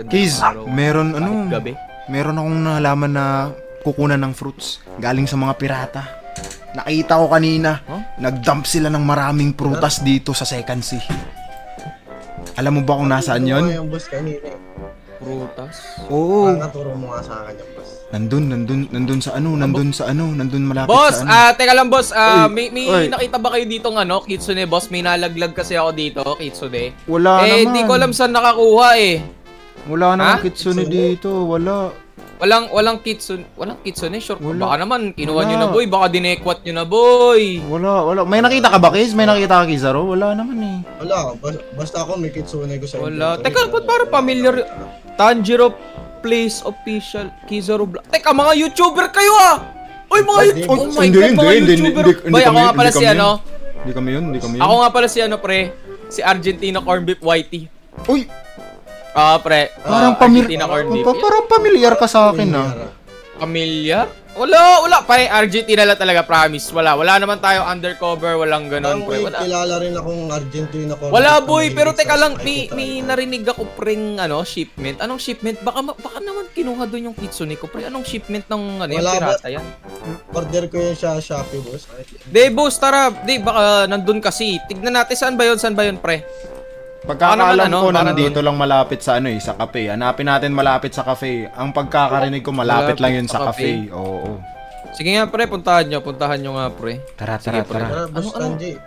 Kiz, meron akong nalaman na kukunan ng fruits galing sa mga pirata. Nakita ko kanina, nag-dump sila ng maraming prutas dito sa Second Sea. Alam mo ba kung nasaan yun? Yung boss kanina eh. Prutas? Oo. Naturo mo nga sa akin yung boss. Nandun malapit boss, sa ano. Teka lang boss, may nakita ba kayo dito ng ano, Kitsune boss? May nalaglag kasi ako dito, Kitsune. Wala naman. Di ko alam saan nakakuha eh. Wala naman Kitsune dito, wala. Walang Kitsune, sure. Baka naman, kinuha nyo na boy, baka dinekwat nyo na boy. Wala. May nakita ka ba, Kiz? May nakita ka, Kizaro? Wala naman eh. Wala, basta ako may Kitsune ko sa wala. Teka, ba't parang familiar? Tanjiro Place Official, Kizaro Vlog. Teka, mga YouTuber kayo ah! Uy, mga YouTuber! Oh my God, mga YouTuber! Boy, ako nga pala si ano? Hindi kami yun. Ako nga pala si ano, pre? Si Argentina Corn Beef Whitey. Uy! Pre. Parang pamilyar ka sa akin ah. Pamilyar? Wala. Pare, Argentina lang talaga, promise. Wala naman tayo undercover, walang ganon, pre. Wala. Kilala rin akong Argentina ko. Wala, boy, pero teka lang, may narinig ako preng shipment. Anong shipment? Baka naman kinuha doon yung Kitsune ko, pre. Anong shipment ng yung pirata yan? Order ko yun sa Shopee, boss. Boss, tara. Baka nandun kasi. Tignan natin, saan ba yun, pre? Pagkakaalam ko, nandito lang malapit sa sa cafe. Hanapin natin malapit sa cafe. Ang pagkakarinig ko, malapit lang yun sa cafe. Oo. Sige nga, pre, puntahan nyo nga, pre. Tara.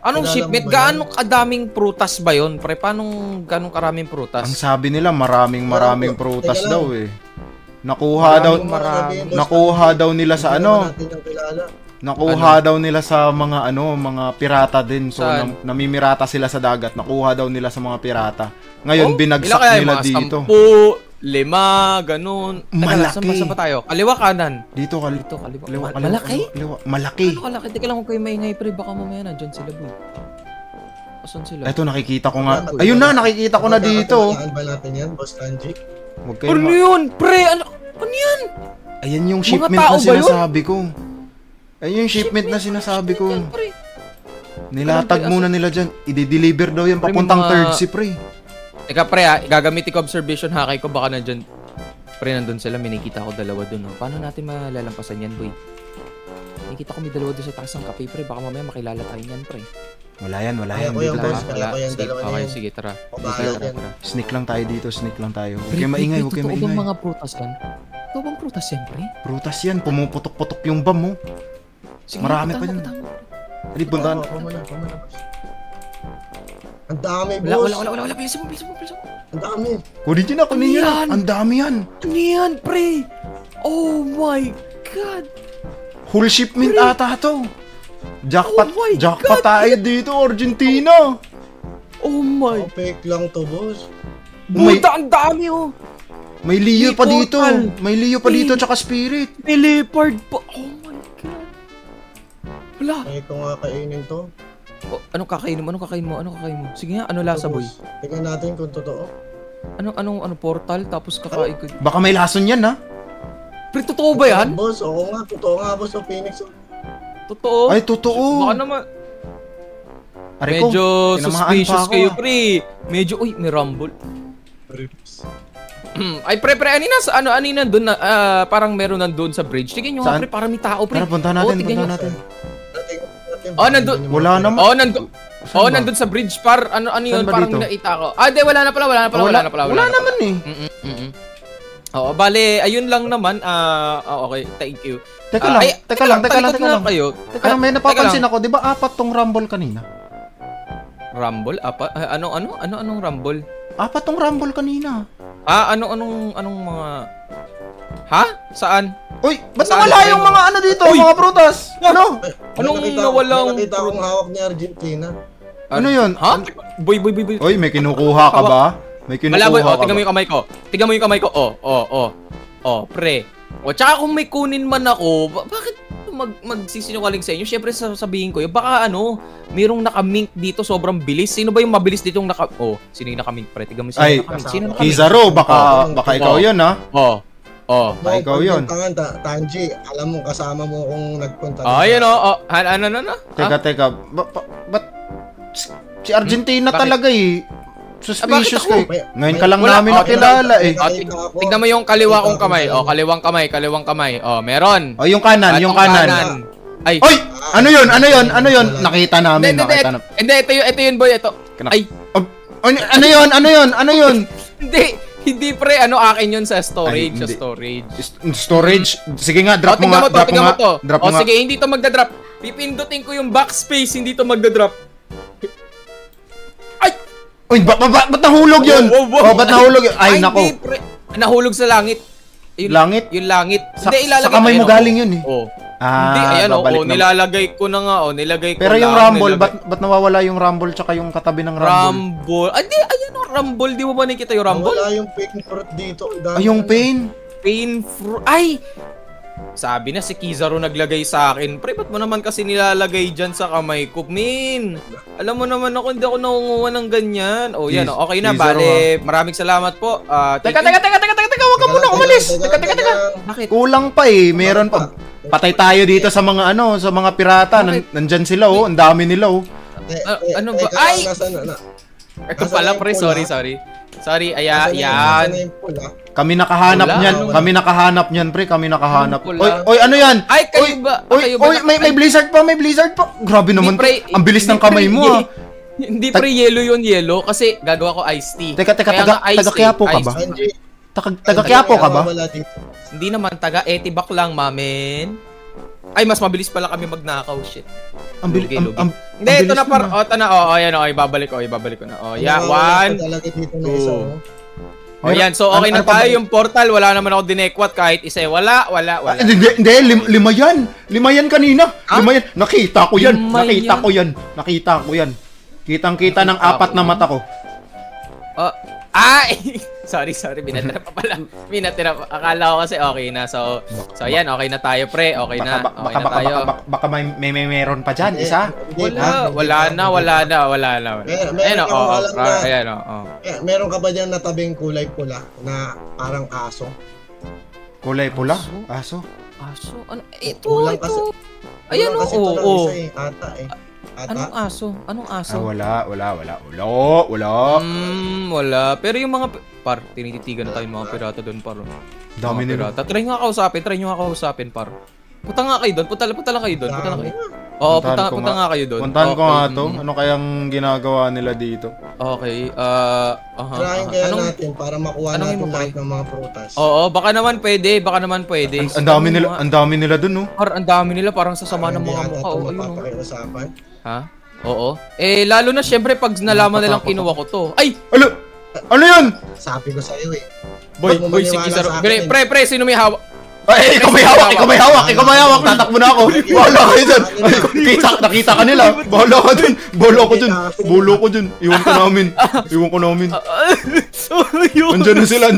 Anong shipment? Gaano kadaming prutas ba yun, pre? Ganong karaming prutas? Ang sabi nila, maraming prutas daw eh. Nakuha daw nila sa ano? Nakuha daw nila sa mga mga pirata din. So namimirata sila sa dagat. Nakuha daw nila sa mga pirata. Ngayon binagsak nila dito. 10, 5, ganun. Malaki. Saan ba tayo? Kaliwa kanan. Dito kaliwa. Malaki? Malaki. Ano kalaki? Teka lang, huwag kayo maingay, pre. Baka mamaya nandyan sila, boy. Asan sila? Eto, nakikita ko nga. Ayun na, nakikita ko na dito. Saan ba natin yan, Boss Kanji? Ano yun, pre? Ano yan? Ayan yung shipment na sinasabi ko. Ayun yung shipment na sinasabi ko. Nilatag muna nila dyan. I-deliver daw yan papuntang third sea, pre. Teka, pre, gagamitin ko observation hakay ko. Baka nandyan. Pre, nandun sila. Minikita ko dalawa dun. Paano natin malalampasan yan, boy? Nakikita ko may dalawa doon sa taas ng kape, pre. Baka mamaya makilala tayo niyan, pre. Wala yan. Okay, sige, tara. Sneak lang tayo dito, Huwag kayo maingay. Totoo bang mga prutas yan? Totoo bang prutas yan, pre? Prutas yan, pumuputok-putok yung bam mo. Sige, marami pa yun. Hindi, puntahan. Ang dami, boss. Wala. Bilisan mo. Ang dami. Kunin yan. Ang dami yan. Ano yan, pre? Oh my God. Whole shipment ata to. Jackpot tayo dito, Argentina. Oh my. Fake lang to, boss. Buta, ang dami oh. May Leo pa dito. May Leo pa dito, tsaka Spirit. May leopard pa. Oh my God. Wala. Ay, ito nga kainin to. Anong kakainin mo? Sige nga, ano lasa, boy? Tingnan natin kung totoo. Ano portal tapos kakain ko. Baka may lason yan, ha? Pre, totoo ba yan? Boss, oo nga, totoo nga, boss, o Phoenix. Totoo? Ay, totoo. Baka naman. Medyo suspicious kayo, pre. Medyo, may rumble. Ay, pre, anina doon na, parang meron nandun sa bridge. Tignan nyo nga, pre, parang may tao, pre. Tara, punta natin. Nandun. Wala naman. Nandun sa bridge, ano yun, parang nakita ko. Di, wala na pala. Wala naman eh. Oo, bale, ayun lang naman. Okay, thank you. Teka lang. Teka lang, may napapansin ako. Di ba 4 tong rumble kanina? Rumble? Anong rumble? 4 tong rumble kanina. Anong mga... Ha? Saan? Uy, ba't nawala yung mga dito? Mga prutas? Ano? Anong nawalang... Nakita akong hawak ni Argentina. Ano yun? Ha? Boy. Uy, may kinukuha ka ba? Wala, boy. Tingnan mo yung kamay ko. Pre. Tsaka kung may kunin man ako, bakit magsisinungaling sa inyo? Siyempre sasabihin ko, baka mayroong nakamink dito sobrang bilis. Sino ba yung mabilis dito yung sino yung nakamink, pre? Tingnan mo sino nakamink. Kizaro, baka ikaw yun, ha? Baka ikaw yun. Tanji, alam mo, kasama mo kung nagpunta. Ayun, Ano? Teka. Ba't si Argentina talaga eh. suspicious Bakit ako? kayo. Ngayon ka lang Wala. namin Oh, nakilala eh. Tignan mo yung kaliwa kong kamay. Oh, kaliwang kamay. Oh, meron. O, yung kanan, At yung ang kanan. Ay. Oy! Ano yun? Ano yun? Ano yun? Nakita namin, Hindi, nakita namin. hindi, ito yun, boy, ito. Ay, Ano yun? Ano yun? Ano yun? hindi pre, akin yun sa storage, Ay, hindi. storage. Storage? Sige nga, drop mo tingnan nga. Drop mo nga. to. Drop mo nga. Sige, hindi to magda-drop. Pipindutin ko yung backspace, hindi to magda-drop. Ay! Uy, ba't nahulog yun? Wow. Oh, ba't nahulog yun? Ay, nako. Hindi, pre. Nahulog sa langit. Langit? Yung langit. Sa ilalagay kamay mo ayun, galing yun eh. Oh. Ah, Hindi, ayan babalik na. nilalagay ko na nga, nilagay ko Pero yung lang, rumble, nilagay- ba't nawawala yung rumble tsaka yung katabi ng rumble? Rumble. Ay, di, ayan rumble. Di mo ba nakita yung rumble? Wala yung fake fruit dito. Ay, yung pain. Pain fruit. Ay! Sabi na si Kizaru naglagay sa akin. Pre, ba't mo naman kasi nilalagay dyan sa kamay ko? Min! Alam mo naman ako, hindi ako nangunguha ng ganyan. Oh, yan. Kiz- Okay na, Kizaru, bale. Maraming salamat po. Teka, huwag ka muna umalis. Teka. Bakit? Kulang pa eh, meron pa. Patay tayo dito sa mga sa mga pirata. Bakit? Nandyan sila oh, ang dami nila oh. Ano ba? Ay! Ito pala, pre. Sorry, yan. Kami nakahanap Wala, niyan. ano? Kami nakahanap niyan, pre. Kami nakahanap. Ano pula? Oy, ano yan? Ay, kayo ba? Oy, may blizzard pa, may blizzard pa. Grabe naman, Hindi, pre. Ang bilis ng hindi, kamay pre, mo ah. Hindi pre, yellow yun, yellow. Kasi gagawa ko iced tea. Teka, Kaya nga iced taga Quiapo ka iced ba? tea. Taga Quiapo ka ba? Hindi naman, taga Etibak lang, mamen. Ay, mas mabilis pala kami magnakaw, shit. Ang bilis. Lugi. Hindi, ito na par. O, ito na. O, ayan, o. Ibabalik ko na. O, yeah. 1, 2. O, yan. So, okay na tayo. Yung portal, wala naman ako dinekwat kahit isa. Wala. Hindi, lima yan. Lima yan kanina. Ah? Lima yan. Nakita ko yan. Lima Nakita ko yan. Kitang-kita ng apat na mata ko. Ay! sorry. Binatira pa pala. Akala ko kasi okay na. So ayan. Okay na tayo, pre. Okay na. Okay na tayo. Baka may meron pa dyan, isa? Wala na. Ayan, ayan, Meron ka ba dyan natabing kulay pula na parang aso? Kulay pula? Aso? Aso? Ano? Kulang Ito. kasi. Ayan, Kulang kasi ito lang isa eh. Ata. Anong aso? Wala. Wala. Pero yung mga... Par, tinititigan na tayo yung mga pirata doon, par. Dami nila. Pirata. Try nyo nga kausapin, par. Punta nga kayo doon. Punta lang kayo doon. Oo, punta nga kayo doon. Puntahan ko nga to. Ano kayang ginagawa nila dito? Okay. Trying kaya natin para makuha natin lahat ng mga prutas. Oo, baka naman pwede. Ang dami nila dun, no? Par, ang dami nila. Parang sasama ng mga mukha. Hindi mapapakiusapan. Ha? Oo. Lalo na syempre pag nalaman nilang kinuha ko to. Ay! Ano yun? Sabi ko sa'yo eh. Boy, si Kizaru. Pre, sino may hawak? Ay, ikaw may hawak. Tatakbo na ako. Bahala kayo dyan. Nakita ka nila. Bahala ka dyan. Bolo ko dyan. Iwan ko namin. Andyan na sila.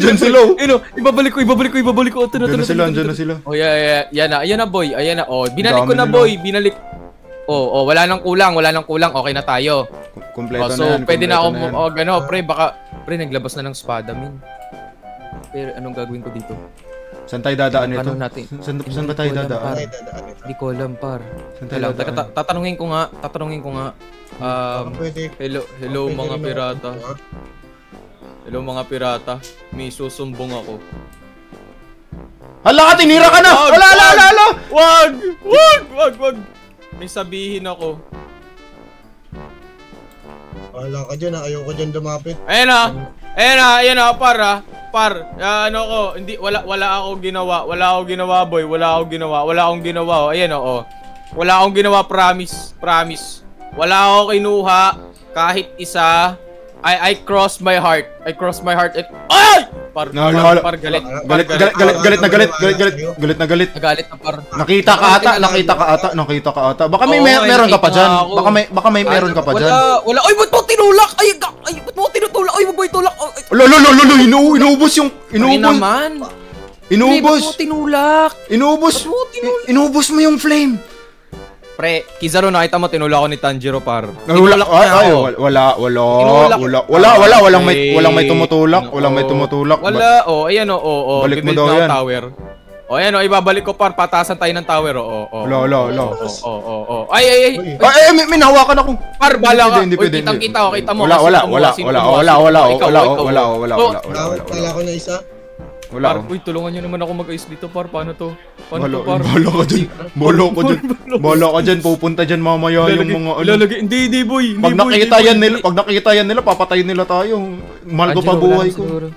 Ibabalik ko. Andyan na sila. Oh, yeah. Ayan na, boy. Oh, binalik ko na, boy. Oh, wala nang kulang. Okay na tayo. Kumpleto na so, yan. pwede na ako, pre, pre, naglabas na ng espada, min. Pero anong gagawin ko dito? Saan tayo dadaan ito? Ano natin? Saan ba tayo dadaan? Hindi ko alam, par. Saan tayo dadaan? Tatanungin ko nga. Hello mga pirata. Hello mga pirata. May susumbong ako. Hala ka, tinira ka na! Hala! Wag! May sabihin ako. Wala ka dyan, ayoko dyan dumapit. Ayan na, par, wala akong ginawa, boy, wala akong ginawa, ayan o, wala akong ginawa, promise, wala akong kinuha, kahit isa, I cross my heart, ay! Par, galit na galit. Nagalit na, par. Nakita ka ata. Baka may meron ka pa dyan. Baka may meron ka pa dyan. Wala. Ay, ba't mo tinulak? Ay, ba't mo tinutulak? Ay, wag mo itulak. Lolo, inuubos yung... naman. Inubos. Ba't mo tinulak? Inubos mo yung flame. Pre, Kizaru, nakita mo, tinulak ko ni Tanjiro, par. Wala. Walang may tumutulak. Wala, ayan o. Balik mo daw yan. Tower. Ayan ibabalik ko, par. Patasan tayo ng tower, Wala. Ay. May nahawakan ako. Par, bala ka. Hindi pwede. Kita mo. Wala. Wala ko na isa. Par, uy, tulungan nyo naman ako mag-ayos dito, par. Paano to? Par? Bala ka dyan. Pupunta dyan mamaya yung mga Hindi, boy. Pag nakita yan nila, papatayin nila tayo. Mahal ko pa buhay ko.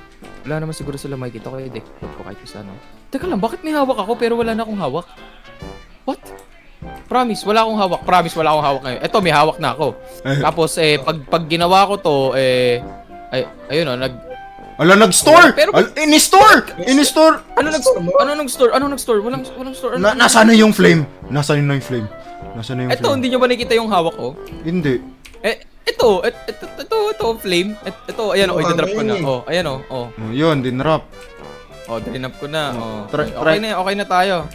Wala naman siguro sila makikita ko. Dek, ko kahit isa, no? Teka lang, bakit may hawak ako pero wala na akong hawak? What? Promise, wala akong hawak. Ngayon. Eto, may hawak na ako. Tapos, pag ginawa ko to, ayun o, nag-store! In-store! Ano nag-store? Walang store. Nasaan na yung flame? Eto, hindi nyo ba nakikita yung hawak ko? Hindi. Ito, flame. Ito, ayan o, i-drop ko na. Ayan o. Yun, dinrap. Drinap ko na. Okay na tayo.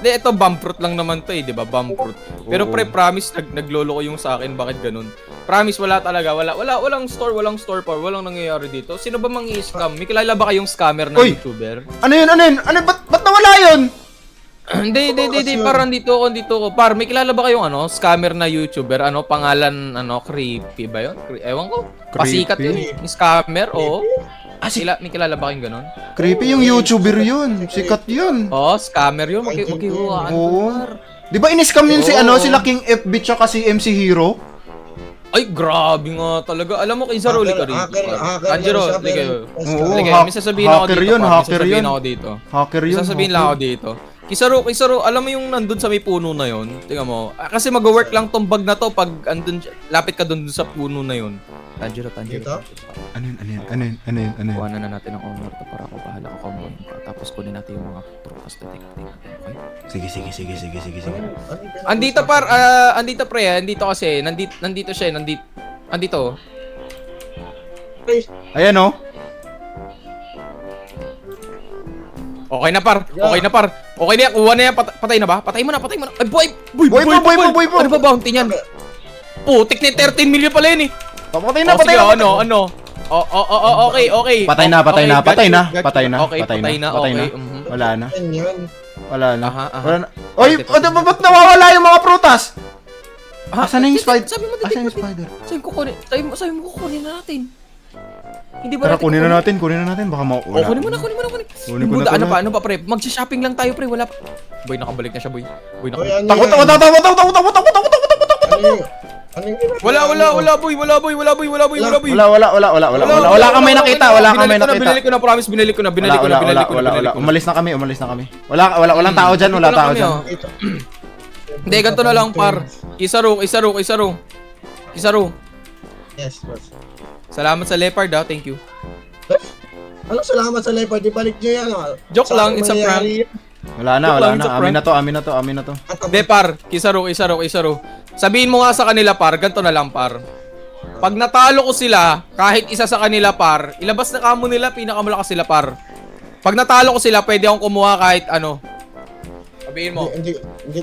Ito, bomb fruit lang naman to di ba? Bomb fruit. Pero pre, promise, naglolo ko yung sa akin. Bakit ganun? Promise, wala talaga. Walang store pa. Walang nangyayari dito. Sino ba mang-i-scam? May kilala ba kayong scammer na YouTuber? Ano yun? Ba't nawala yun? Hindi. Par, andito ako. Par, may kilala ba kayong scammer na YouTuber? Pangalan, Creepy ba yun? Ewan ko. Pasikat yun. Scammer, oo. May kilala ba kayong ganon? Creepy yung YouTuber yun. Sikat yun. Scammer yun. Maghihuwaan. Oo. Di ba in-scam yun sila King FB tsaka si MC Hero? Ay, grabe nga talaga. Alam mo, kay Zaroli ka rin. Tanjiro, may sasabihin ako dito. Hacker yun. Sasabihin lang ako dito. Kisaro, alam mo yung nandun sa may puno na yun? Tingnan mo. Kasi mag-work lang tong bag na to pag lapit ka dun sa puno na yun. Tanjiro. Ano yun? Kuhanan na natin ang honor to para ako bahala ko kung tapos kunin natin yung mga prutas detecting natin, okay? Sige. Andito par, andito pre, nandito siya, nandito. Ayan o. Okay na par. Okay na yan, kuha na yan, patay na ba? Patay mo na. Ay, boy. Ano ba bounty niyan? Putik ni 13 million pala yun eh. Patay na. Okay. Patay na. Wala na. Oy, ba't nawawala yung mga prutas? Asan na yung spider? Sabi mo kukunin na natin. Hindi ba Tara, kunin na natin. Baka mawala. Kunin mo na. Ano pa pre? Mag-shopping lang tayo pre, wala pa. Boy, nakabalik na siya boy. Takot. Wala boy. Wala kang may nakita. Binili ko na, promise, binili ko na. Umalis na kami. Walang tao dyan. Hindi, ganito na lang par. Kisaro. Yes, boss. Salamat sa leopard thank you. Anong salamat sa leopard? Ibalik nyo yan Joke lang, it's a prank. Wala na. Amin na to. Hindi par, kisaro. Sabihin mo nga sa kanila par, ganito na lang par. Pag natalo ko sila, kahit isa sa kanila par, ilabas na kamo nila, pinakamalakas sila par. Pag natalo ko sila, pwede akong kumuha kahit ano. Sabihin mo. Hindi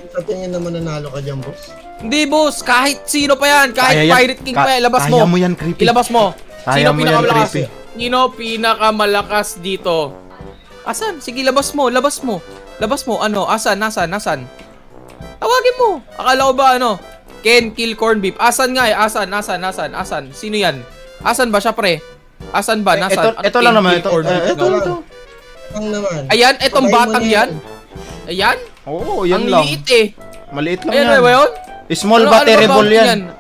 sa tingin naman nanalo ka dyan, boss. Hindi boss, kahit sino pa yan, kahit Pirate King pa yan, ilabas mo. Kaya mo yan, Creepy. Ilabas mo. Sino pinakamalakas? Creepy. Sino pinakamalakas dito? Asan? Sige, labas mo. Asan? Tawagin mo. Akala ko ba Ken kill corn beef. Asan nga Asan? Sino yan? Asan ba siya pre? Asan ba? Nasaan? Ito lang naman. Ito. Ayan, etong batang yan. Ayan? Oo, yan lang. Ang liit eh. Maliit lang yan. Ayan ba yun? Small but terrible yan.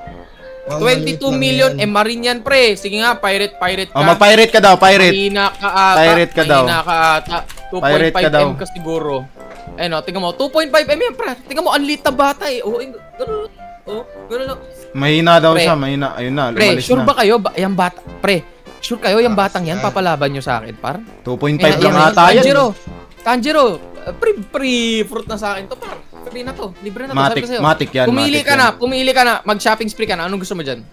22 million marin yan pre. Sige nga, pirate ka. Mag-pirate ka daw, pirate. Pirate ka daw. 2.5M ka siguro. Ayun tingnan mo, 2.5M yan pre. Tingnan mo, ang liit na bata eh. Ganun. Mahina daw siya, mahina. Ayun na, pre, sure ba kayo? Yung bata, pre, sure kayo yung batang yan, papalaban nyo sa akin par? 2.5 lang ata yan. Tanjiro, free fruit na sa akin to par. Free na to, libre na to. Matik yan. Pumili ka na, mag-shopping spree ka na. Anong gusto mo dyan?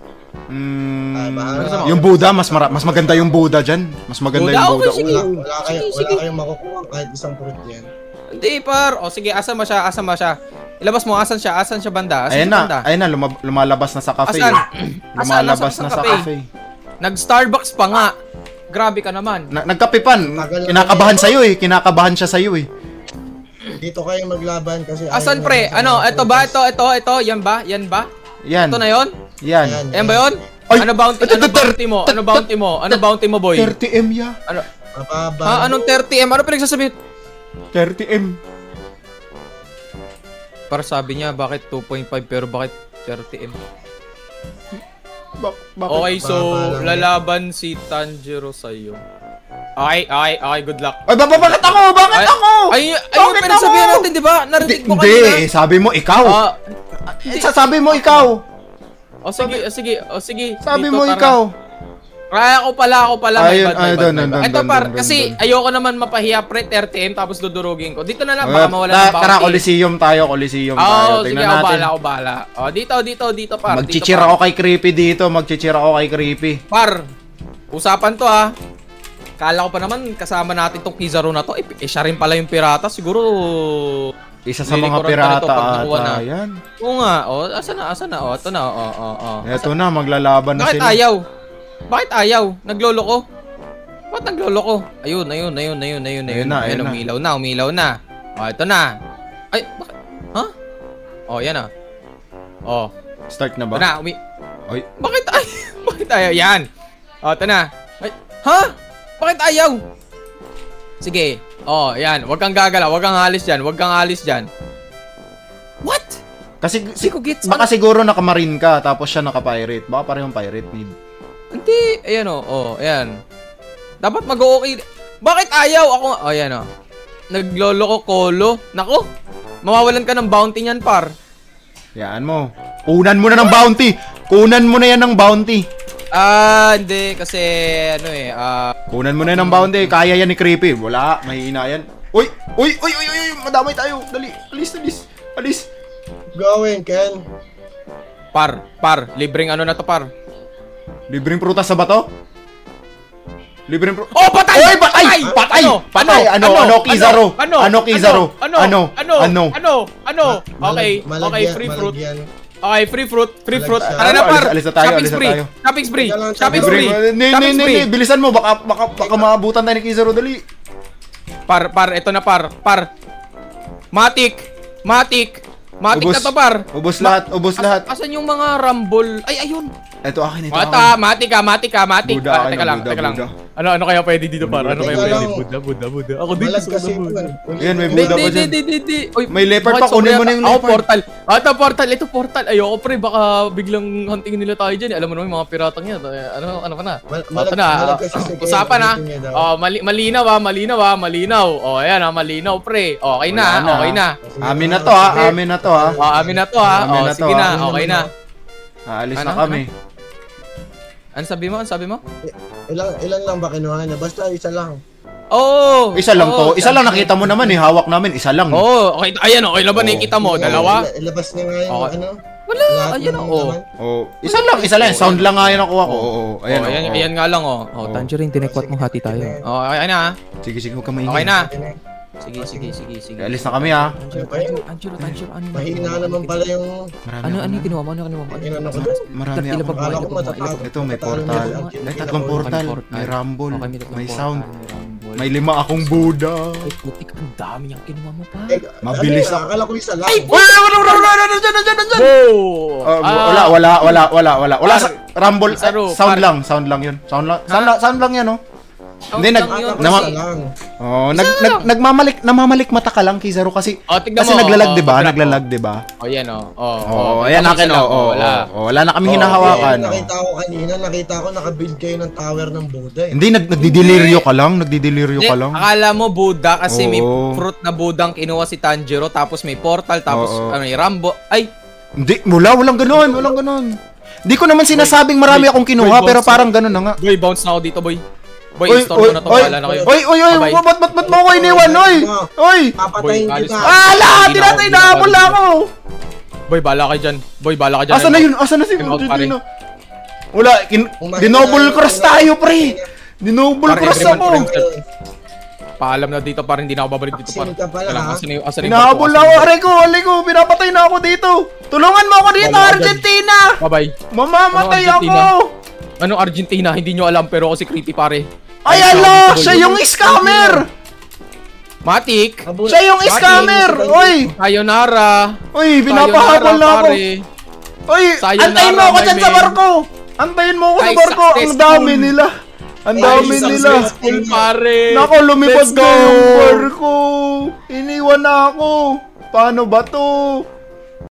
Yung Buddha, mas maganda yung Buddha dyan. Mas maganda yung Buddha. Wala kayong makukuha kahit isang fruit yan. Hindi par. Sige, asan ba siya? Ilabas mo, asan siya banda? Ayun na, lumalabas na sa cafe. Lumalabas na sa cafe. Nag-Starbucks pa nga. Grabe ka naman. Nagkape pan. Kinakabahan siya sa'yo eh. Dito kayo maglaban kasi... Asan pre? Ano? Ito ba? Ito? Yan ba? Yan ba? Yan. Ito na yon? Yan. Yan ba yun? Ay! Ano bounty? Ano bounty mo? Ano bounty mo? Ano bounty mo, boy? 30M ya. Ano? Mababa. Ha? Anong 30M? Ano pinagsasabi? 30M. Para sabi niya, bakit 2.5 pero bakit 30M? Bakit? Okay, so lalaban si Tanjiro sa'yo. Okay, good luck. Ay, bakit ako? Bakit ako? Ay, yung pinagsabihan natin, di ba? Narinig mo kanina. Hindi, sabi mo ikaw. Sabi mo ikaw. Sige. Sabi dito, mo tara. ikaw. Ako pala. Ayun, Ito par, doon, kasi doon. ayoko naman mapahiya pre 30M tapos dudurugin ko. Dito na lang, baka mawala ng bounty. Tara, Coliseum tayo. Tingnan sige, natin. ako bahala. Dito par. Mag-cheer ako kay Creepy dito. Par, usapan to ha. Kala ko pa naman kasama natin tong Kizaru na to. Siya rin pala yung pirata. Siguro isa sa mga pirata ata. Yan. Oo nga. Asa na? Ito na. Ito na, maglalaban na sila. Bakit ayaw? Nagloloko? Bakit nagloloko? Ayun. Umilaw na. Ito na. Ay, bakit? Ha? Yan ah. Start na ba? Ito na, Ay. Bakit ayaw? Yan. Ito na. Ay, ha? Bakit ayaw? Sige. Yan. Huwag kang gagalaw. Huwag kang alis dyan. What? Kasi gets. baka siguro naka-marine ka tapos siya naka-pirate. Baka parehong pirate need. Hindi. Ayan ayan. Dapat mag-okay. Bakit ayaw? Ako, ayan Nagloloko kolo. Nako. Mawawalan ka ng bounty niyan, par. Yan mo. Kunan mo na ng bounty. Yan ng bounty. Hindi. Kasi, Kunan mo na ng bounty. Kaya yan ni Creepy. Wala. Mahina yan. Uy. Madamay tayo. Dali. Alis. Going, Ken. Par. Libreng na to, par. Libreng prutas sa bato? Patay! Oy, patay! Ano, Kizaru? Okay, free fruit. Tara na, par. Shopping spree. Hindi, bilisan mo. Baka maabutan tayo ni Kizaru, dali. Par, ito na, par. Matik na to, par. Ubos lahat. Asan yung mga rumble? Ay, ayun. Ito akin. Matik. Buda, Teka lang. Ano kaya pwede dito, par? Ano kaya pwede? Buda. Ako dito Malag sa kasi Buda. Ayan, may Buda pa dyan. Hindi. May leopard pa, kunin mo na yung leopard. Portal. Ito portal. Ayoko pre, baka biglang huntingin nila tayo dyan. Alam mo naman yung mga piratang yan. Ano pa na? Ito na. Usapan ha. Malinaw. Ayan ha, malinaw pre. Okay na. Amin na to ha. Sige na, okay na. Aalis na kami. Ano sabi mo? Ilan lang ba kinuha niya? Basta isa lang. Isa lang to. Isa lang nakita mo naman eh. Hawak namin. Isa lang. Okay. Ayan okay na ba nakita mo? Dalawa? Ilabas niya nga yung Wala, ayan Isa lang. Sound lang nga yun nakuha ko. Ayan nga lang Tangerine, tinekwat mo hati tayo. Okay na. Sige, huwag ka maingay. Okay na. Sige. Alis na kami ha. Tanjiro, ano? Mahina naman pala yung... Ano yung kinuha mo? Marami ako. Ito, may portal. May tatlong portal. May rumble. May sound. May 5 akong Buda. Ay, putik, ang dami niyang kinuha mo pa. Mabilis ako. Akala ko isa lang. Wala. Rumble. Sound lang yun. Sound lang yan, oh. Hindi, namamalik mata ka lang, Kizaru, kasi naglalag, diba? Ayan, ayan akin, wala na kaming hinahawakan. Nakita ko nakabuild kayo ng tower ng Buda. Hindi, nagdidelirio ka lang. Akala mo Buda kasi may fruit na Budang kinuha si Tanjiro, tapos may portal, tapos may Rambo. Ay! Hindi, walang ganon. Hindi ko naman sinasabing marami akong kinuha, pero parang ganon na nga. Boy, bounce na ako dito, boy. Boy, install mo na to, wala na kayo. Ba't mo ko iniwan, oy! Papatayin kita. Tinatay na ako lang ako! Boy, bala ka dyan. Asan na si Argentina? Wala, dinouble cross tayo, pre! Dinouble cross ako! Paalam na dito, parang hindi na ako babalik dito, par. Hinahabol na ako, aray ko, pinapatay na ako dito! Tulungan mo ako dito, Argentina! Bye-bye. Mamamatay ako! Anong Argentina? Hindi nyo alam, pero ako si Creepy, pare. Ay, ala! Siya yung scammer! Matik! Siya yung scammer! Oy! Sayonara! Oy, pinapahabol na ako! Oy, antayin mo ako dyan sa barko! Antayin mo ako sa barko! Ang dami nila! Ang dami nila! Pare! Nako, lumipad na yung barko! Iniwan na ako! Paano ba to?